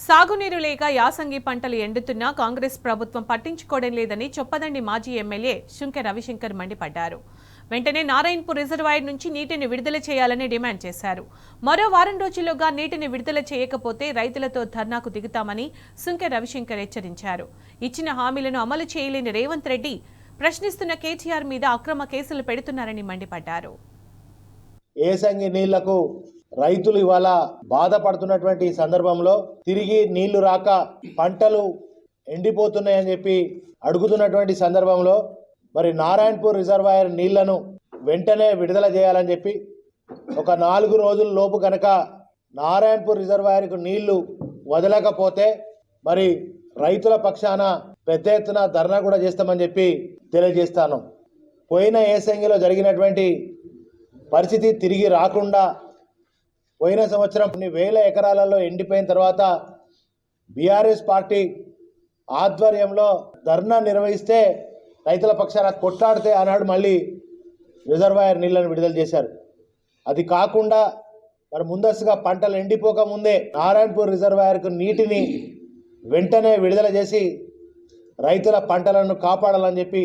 సాగునీరు లేక యాసంగి పంటలు ఎండుతున్నా కాంగ్రెస్ ప్రభుత్వం పట్టించుకోవడం లేదని చొప్పదండి మాజీ ఎమ్మెల్యే శుంకె రవిశంకర్ మండిపడ్డారు. వెంటనే నారాయణపూర్ రిజర్వాయర్ నుంచి నీటిని విడుదల చేయాలని డిమాండ్ చేశారు. మరో వారం రోజుల్లోగా నీటిని విడుదల చేయకపోతే రైతులతో ధర్నాకు దిగుతామని శుంకె రవిశంకర్ హెచ్చరించారు. ఇచ్చిన హామీలను అమలు చేయలేని రేవంత్ రెడ్డి ప్రశ్నిస్తున్న కేటీఆర్ మీద అక్రమ కేసులు పెడుతున్నారని మండిపడ్డారు. ఏసంగి నీళ్లకు రైతులు ఇవాళ బాధపడుతున్నటువంటి సందర్భంలో తిరిగి నీళ్లు రాక పంటలు ఎండిపోతున్నాయని చెప్పి అడుగుతున్నటువంటి సందర్భంలో మరి నారాయణపూర్ రిజర్వాయర్ నీళ్లను వెంటనే విడుదల చేయాలని చెప్పి ఒక 4 రోజుల లోపు కనుక నారాయణపూర్ రిజర్వాయర్కు నీళ్లు వదలకపోతే మరి రైతుల పక్షాన పెద్ద ఎత్తున ధర్నా కూడా చేస్తామని చెప్పి తెలియజేస్తాను. పోయిన ఏసంగిలో జరిగినటువంటి పరిస్థితి తిరిగి రాకుండా పోయిన సంవత్సరం కొన్ని వేల ఎకరాలలో ఎండిపోయిన తర్వాత బీఆర్ఎస్ పార్టీ ఆధ్వర్యంలో ధర్నా నిర్వహిస్తే రైతుల పక్షాన కొట్లాడితే ఆనాడు మళ్ళీ రిజర్వాయర్ నీళ్లను విడుదల చేశారు. అది కాకుండా మరి ముందస్తుగా పంటలు ఎండిపోకముందే నారాయణపూర్ రిజర్వాయర్కు నీటిని వెంటనే విడుదల చేసి రైతుల పంటలను కాపాడాలని చెప్పి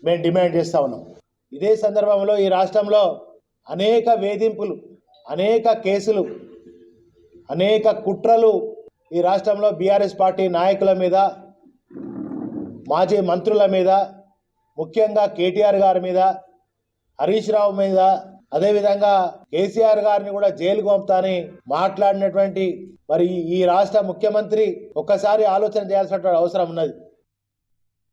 మేము డిమాండ్ చేస్తూ ఉన్నాం. ఇదే సందర్భంలో ఈ రాష్ట్రంలో అనేక వేధింపులు, అనేక కేసులు, అనేక కుట్రలు ఈ రాష్ట్రంలో బీఆర్ఎస్ పార్టీ నాయకుల మీద, మాజీ మంత్రుల మీద, ముఖ్యంగా కేటీఆర్ గారి మీద, హరీష్ రావు మీద, అదేవిధంగా కేసీఆర్ గారిని కూడా జైలుకు పంపుతాని మాట్లాడినటువంటి మరి ఈ రాష్ట్ర ముఖ్యమంత్రి ఒక్కసారి ఆలోచన చేయాల్సినటువంటి అవసరం ఉన్నది.